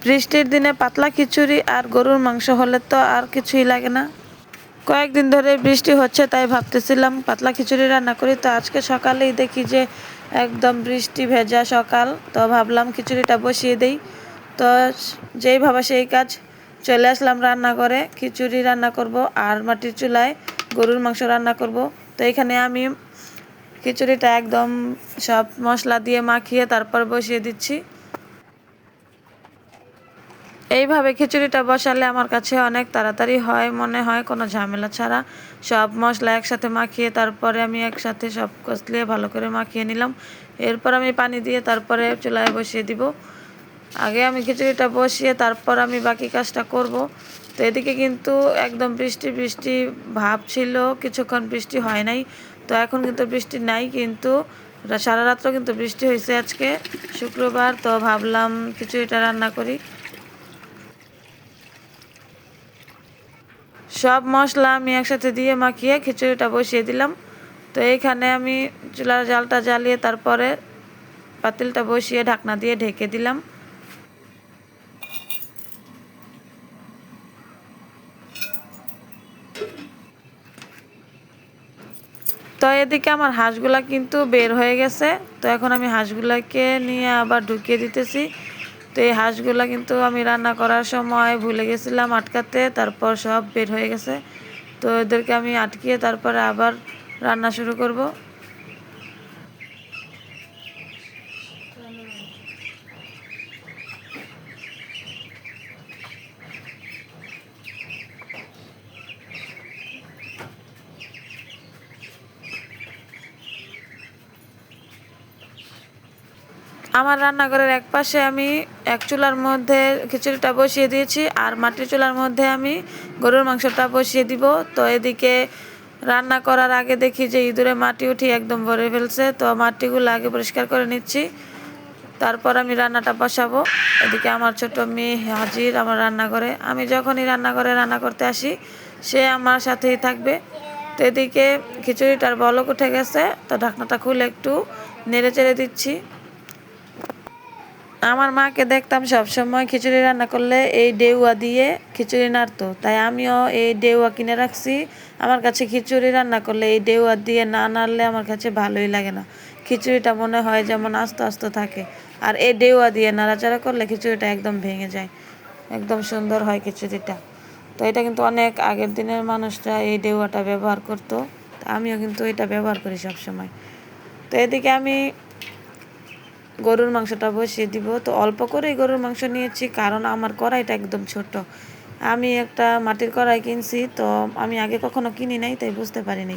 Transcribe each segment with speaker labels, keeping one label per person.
Speaker 1: বৃষ্টির দিনে পাতলা খিচুড়ি আর গরুর মাংস হলে তো আর কিছুই লাগে না। কয়েকদিন ধরে বৃষ্টি হচ্ছে, তাই ভাবতেছিলাম পাতলা খিচুড়ি রান্না করি। তো আজকে সকালেই দেখি যে একদম বৃষ্টি ভেজা সকাল, তো ভাবলাম খিচুড়িটা বসিয়ে দেই। তো যেই ভাবা সেই কাজ, চলে আসলাম রান্না করে। খিচুড়ি রান্না করব আর মাটির চুলায় গরুর মাংস রান্না করব। তো এখানে আমি খিচুড়িটা একদম সব মশলা দিয়ে মাখিয়ে তারপর বসিয়ে দিচ্ছি। এইভাবে খিচুড়িটা বসালে আমার কাছে অনেক তাড়াতাড়ি হয়, মনে হয় কোনো ঝামেলা ছাড়া। সব মশলা একসাথে মাখিয়ে তারপরে আমি একসাথে সব কষলিয়ে ভালো করে মাখিয়ে নিলাম। এরপর আমি পানি দিয়ে তারপরে চুলায় বসিয়ে দিব। আগে আমি খিচুড়িটা বসিয়ে তারপর আমি বাকি কাজটা করব। তো এদিকে কিন্তু একদম বৃষ্টি বৃষ্টি ভাব ছিল, কিছুক্ষণ বৃষ্টি হয় নাই। তো এখন কিন্তু বৃষ্টি নাই, কিন্তু সারা রাত্র কিন্তু বৃষ্টি হয়েছে আজকে শুক্রবার। তো ভাবলাম খিচুড়িটা রান্না করি। সব মশলা আমি একসাথে দিয়ে মাখিয়ে খিচুড়িটা বসিয়ে দিলাম। তো এইখানে আমি চুলার জালটা জ্বালিয়ে তারপরে পাতিলটা বসিয়ে ঢাকনা দিয়ে ঢেকে দিলাম। তো এদিকে আমার হাঁসগুলা কিন্তু বের হয়ে গেছে। তো এখন আমি হাঁসগুলাকে নিয়ে আবার ঢুকিয়ে দিতেছি। তো এই হাঁসগুলা কিন্তু আমি রান্না করার সময় ভুলে গেছিলাম আটকাতে, তারপর সব বের হয়ে গেছে। তো এদেরকে আমি আটকিয়ে তারপরে আবার রান্না শুরু করব। আমার রান্নাঘরের এক পাশে আমি এক চুলার মধ্যে খিচুড়িটা বসিয়ে দিয়েছি, আর মাটির চুলার মধ্যে আমি গরুর মাংসটা বসিয়ে দিব। তো এদিকে রান্না করার আগে দেখি যে ইঁদুরে মাটি উঠি একদম ভরে ফেলছে। তো মাটিগুলো আগে পরিষ্কার করে নিচ্ছি, তারপর আমি রান্নাটা বসাবো। এদিকে আমার ছোট মেয়ে হাজির আমার রান্নাঘরে। আমি যখনই রান্নাঘরে রান্না করতে আসি সে আমার সাথেই থাকবে। তো এদিকে খিচুড়িটার বলক উঠে গেছে, তো ঢাকনাটা খুলে একটু নেড়ে চেড়ে দিচ্ছি। আমার মাকে দেখতাম সবসময় খিচুড়ি রান্না করলে এই ডেউয়া দিয়ে খিচুড়ি নাড়তো, তাই আমিও এই ডেউয়া কিনে রাখছি। আমার কাছে খিচুড়ি রান্না করলে এই ডেউয়া দিয়ে না নাড়লে আমার কাছে ভালোই লাগে না। খিচুড়িটা মনে হয় যেমন আস্তে আস্তে থাকে, আর এই ডেউয়া দিয়ে নাড়াচাড়া করলে খিচুড়িটা একদম ভেঙে যায়, একদম সুন্দর হয় খিচুড়িটা। তো এটা কিন্তু অনেক আগের দিনের মানুষরা এই ডেউয়াটা ব্যবহার করতো, আমিও কিন্তু এটা ব্যবহার করি সবসময়। তো এদিকে আমি গরুর মাংসটা বসিয়ে দিব। তো অল্প করেই গরুর মাংস নিয়েছি, কারণ আমার কড়াইটা একদম ছোট। আমি একটা মাটির কড়াই কিনছি, তো আমি আগে কখনো কিনি নাই, তাই বুঝতে পারিনি।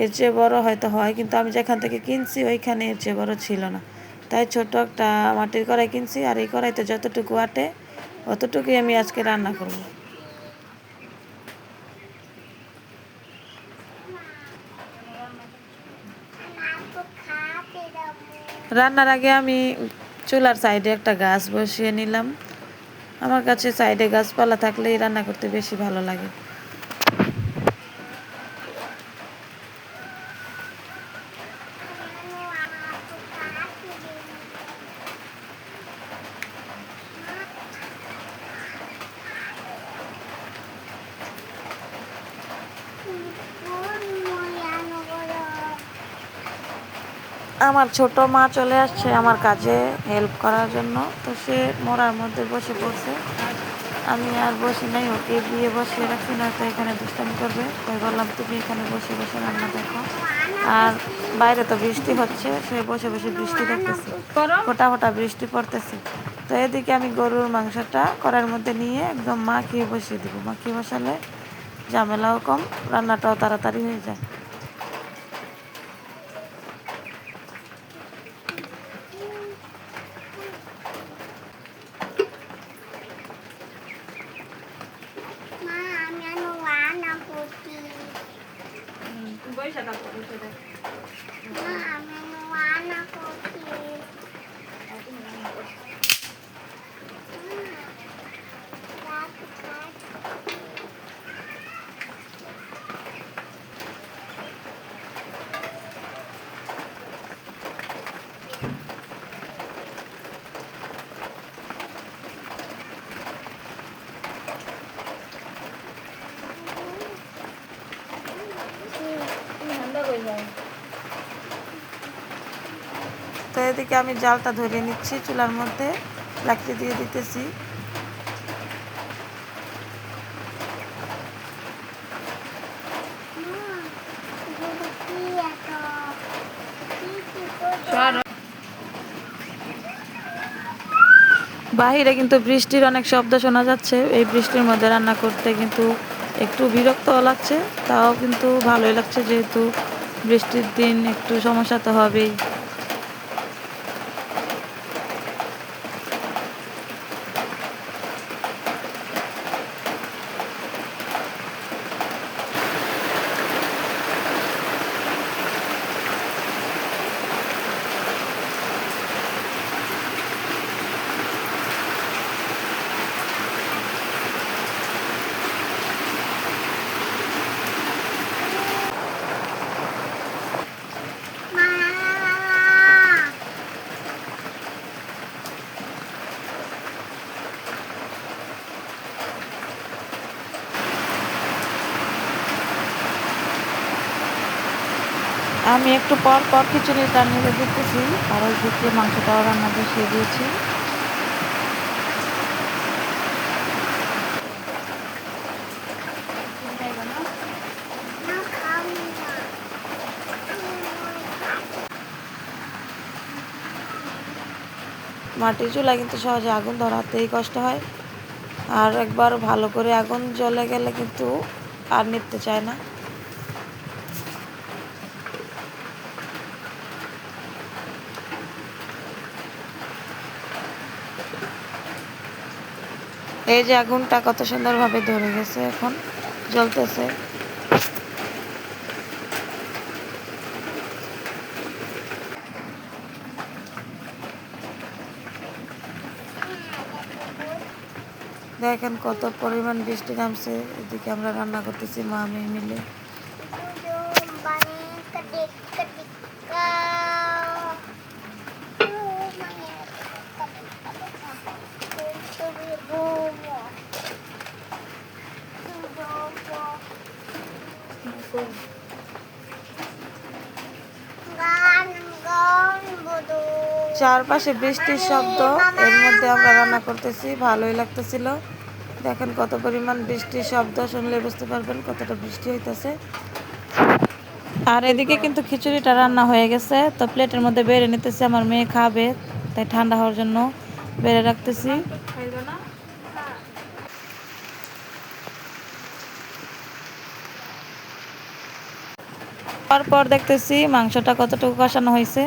Speaker 1: এর চেয়ে বড় হয়তো হয়, কিন্তু আমি যেখান থেকে কিনছি ওইখানে এর চেয়ে বড় ছিল না, তাই ছোট একটা মাটির কড়াই কিনছি। আর এই কড়াইতে যতটুকু আটে অতটুকুই আমি আজকে রান্না করব। রান্নার আগে আমি চুলার সাইডে একটা গাছ বসিয়ে নিলাম। আমার কাছে সাইডে গাছপালা থাকলেই রান্না করতে বেশি ভালো লাগে। আমার ছোট মা চলে আসছে আমার কাজে হেল্প করার জন্য। তো সে মোড়ার মধ্যে বসে পড়ছে, আমি আর বসি নাই, ওকে দিয়ে বসিয়ে রাখছি, না তো এখানে দুষ্টামি করবে। তাই বললাম তুমি এখানে বসে বসে রান্না দেখো। আর বাইরে তো বৃষ্টি হচ্ছে, সে বসে বসে বৃষ্টি দেখতেছে, ফোটা ফোটা বৃষ্টি পড়তেছে। তো এদিকে আমি গরুর মাংসটা কড়াইয়ের মধ্যে নিয়ে একদম মাখিয়ে বসিয়ে দিব। মাখিয়ে বসালে ঝামেলাও কম, রান্নাটাও তাড়াতাড়ি হয়ে যায়। এদিকে আমি জালটা ধরে নিচ্ছি, চুলার মধ্যে লাকড়ি দিয়ে দিতেছি। বাহিরে কিন্তু বৃষ্টির অনেক শব্দ শোনা যাচ্ছে। এই বৃষ্টির মধ্যে রান্না করতে কিন্তু একটু বিরক্ত লাগছে, তাও কিন্তু ভালোই লাগছে, যেহেতু বৃষ্টির দিন একটু সমস্যা তো হবেই। আমি একটু পর পর খিচুড়িটা নেড়ে দিতেছি, আর ওই দিকে মাংসটাও রান্না বসিয়ে দিয়েছি। মাটির চুলা কিন্তু সহজে আগুন ধরাতেই কষ্ট হয়, আর একবার ভালো করে আগুন জ্বলে গেলে কিন্তু আর নিভতে চায় না। এই যে আগুনটা কত সুন্দরভাবে ধরে গেছে, এখন জ্বলতেছে। দেখেন কত পরিমাণ বৃষ্টি নামছে। এদিকে আমরা রান্না করতেছি মা মেয়ে মিলে। চারপাশে বৃষ্টির শব্দ, এর মধ্যে আমরা রান্না করতেছি, ভালোই লাগতেছিল। দেখেন কত পরিমাণ বৃষ্টির শব্দ, শুনলে বুঝতে পারবেন কতটা বৃষ্টি হইতেছে। আর এদিকে কিন্তু খিচুড়িটা রান্না হয়ে গেছে, তো প্লেটের মধ্যে বেড়ে নিতেছি। আমার মেয়ে খাবে, তাই ঠান্ডা হওয়ার জন্য বেড়ে রাখতেছি। তারপর দেখতেছি মাংসটা কতটুকু কষানো হয়েছে।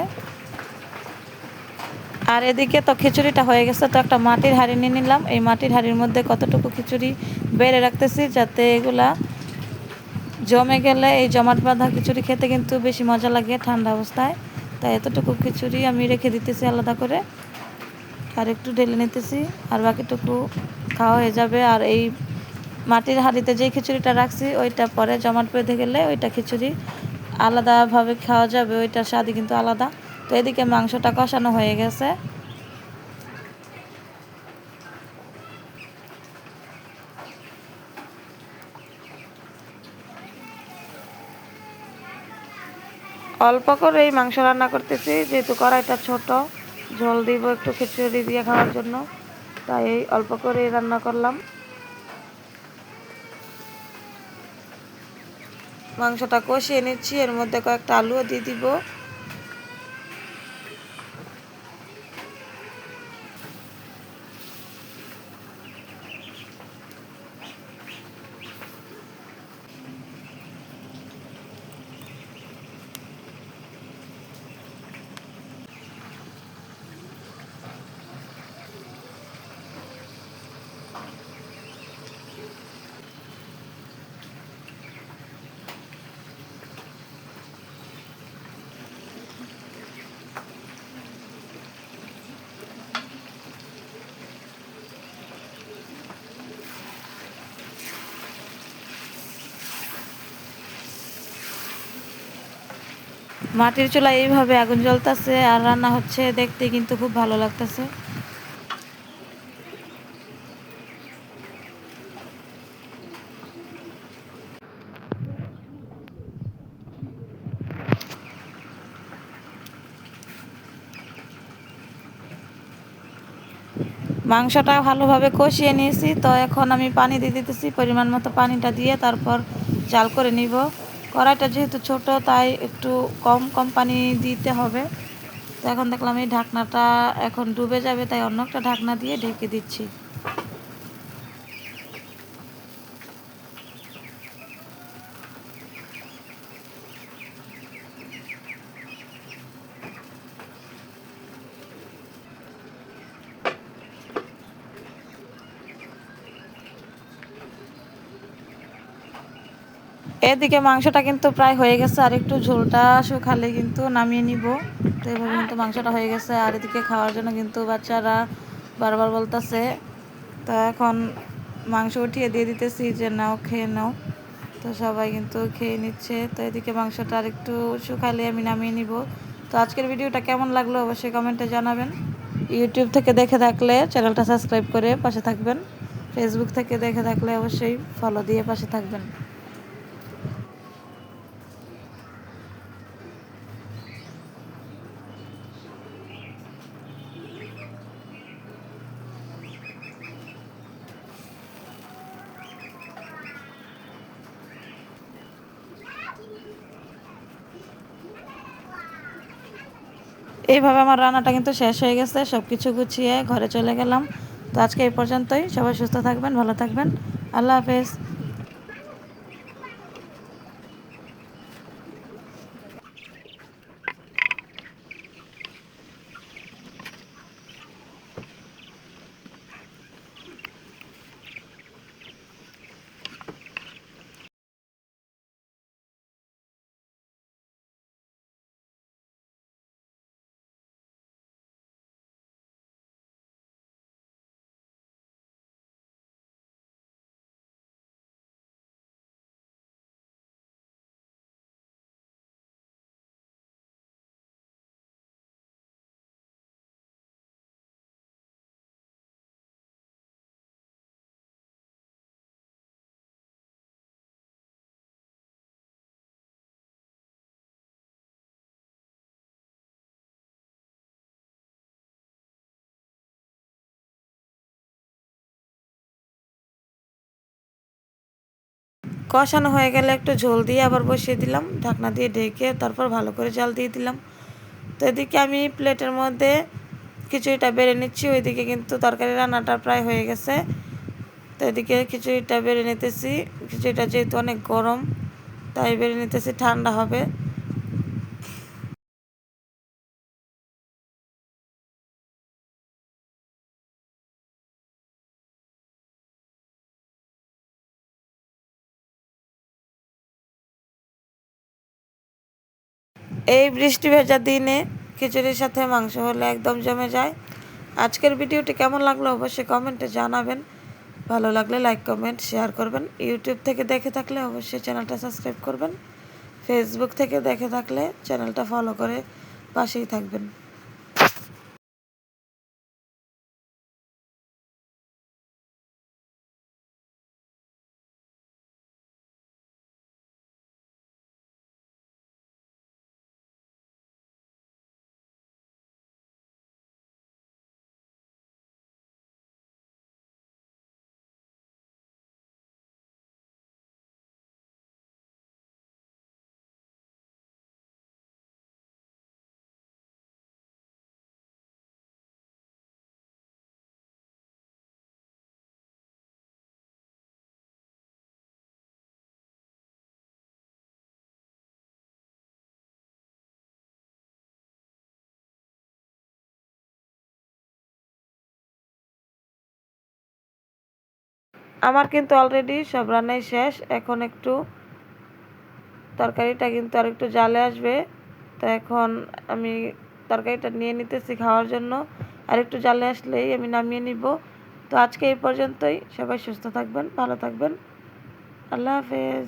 Speaker 1: আর এদিকে তো খিচুড়িটা হয়ে গেছে, তো একটা মাটির হাঁড়ি নিয়ে নিলাম। এই মাটির হাঁড়ির মধ্যে কতটুকু খিচুড়ি বেড়ে রাখতেছি, যাতে এগুলা জমে গেলে এই জমাট বাঁধা খিচুড়ি খেতে কিন্তু বেশি মজা লাগে ঠান্ডা অবস্থায়। তাই এতটুকু খিচুড়ি আমি রেখে দিতেছি আলাদা করে, আর একটু ঢেলে নিতেছি, আর বাকিটুকু খাওয়া হয়ে যাবে। আর এই মাটির হাঁড়িতে যে খিচুড়িটা রাখছি, ওইটা পরে জমাট বেঁধে গেলে ওইটা খিচুড়ি আলাদাভাবে খাওয়া যাবে, ওইটার স্বাদই কিন্তু আলাদা। তো এদিকে মাংসটা কষানো হয়ে গেছে। অল্প করে এই মাংস রান্না করতেছি, যেহেতু কড়াইটা ছোট, ঝোল দিব একটু খিচুড়ি দিয়ে খাওয়ার জন্য, তাই অল্প করে রান্না করলাম। মাংসটা কষিয়ে নিচ্ছি, এর মধ্যে কয়েকটা আলুও দিয়ে দিব। মাটির চুলায় এইভাবে আগুন জ্বলতেছে আর রান্না হচ্ছে, দেখতে কিন্তু খুব ভালো লাগতেছে। মাংসটা ভালোভাবে কষিয়ে নিয়েছি। তো এখন আমি পানি দিয়ে দিতেছি, পরিমাণ মতো পানিটা দিয়ে তারপর জাল করে নিব। কড়াইটা যেহেতু ছোট তাই একটু কম কম পানি দিতে হবে। তো এখন দেখলাম এই ঢাকনাটা এখন ডুবে যাবে, তাই অন্য একটা ঢাকনা দিয়ে ঢেকে দিচ্ছি। এদিকে মাংসটা কিন্তু প্রায় হয়ে গেছে, আর একটু ঝোলটা শুকালে কিন্তু নামিয়ে নিব। তো এইভাবে কিন্তু মাংসটা হয়ে গেছে। আর এদিকে খাওয়ার জন্য কিন্তু বাচ্চারা বারবার বলতেছে। তো এখন মাংস উঠিয়ে দিয়ে দিতেছি যে নাও খেয়ে নাও। তো সবাই কিন্তু খেয়ে নিচ্ছে। তো এদিকে মাংসটা আর একটু শুকালে আমি নামিয়ে নিব। তো আজকের ভিডিওটা কেমন লাগলো অবশ্যই কমেন্টে জানাবেন। ইউটিউব থেকে দেখে থাকলে চ্যানেলটা সাবস্ক্রাইব করে পাশে থাকবেন। ফেসবুক থেকে দেখে থাকলে অবশ্যই ফলো দিয়ে পাশে থাকবেন। এইভাবে আমার রান্নাটা কিন্তু শেষ হয়ে গেছে। সব কিছু গুছিয়ে ঘরে চলে গেলাম। তো আজকে এই পর্যন্তই। সবাই সুস্থ থাকবেন, ভালো থাকবেন। আল্লাহ হাফেজ। কষানো হয়ে গেলে একটু ঝোল দিয়ে আবার বসিয়ে দিলাম, ঢাকনা দিয়ে ঢেকে তারপর ভালো করে জাল দিয়ে দিলাম। তো এদিকে আমি প্লেটের মধ্যে খিচুড়িটা বেড়ে নিচ্ছি। ওইদিকে কিন্তু তরকারি রান্নাটা প্রায় হয়ে গেছে। তো এদিকে খিচুড়িটা বেড়ে নিতেছি। খিচুড়িটা যেহেতু অনেক গরম তাই বেড়ে নিতেছি, ঠান্ডা হবে। এই বৃষ্টি ভেজা দিনে খিচুড়ির সাথে মাংস হলে একদম জমে যায়। আজকের ভিডিওটি কেমন লাগলো অবশ্যই কমেন্টে জানাবেন। ভালো লাগলে লাইক কমেন্ট শেয়ার করবেন। ইউটিউব থেকে দেখে থাকলে অবশ্যই চ্যানেলটা সাবস্ক্রাইব করবেন। ফেসবুক থেকে দেখে থাকলে চ্যানেলটা ফলো করে পাশেই থাকবেন। আমার কিন্তু অলরেডি সব রান্নাই শেষ। এখন একটু তরকারিটা কিন্তু আর একটু জালে আসবে। তো এখন আমি তরকারিটা নিয়ে নিতেছি খাওয়ার জন্য। আর একটু জালে আসলেই আমি নামিয়ে নিব। তো আজকে এই পর্যন্তই। সবাই সুস্থ থাকবেন, ভালো থাকবেন। আল্লাহ হাফেজ।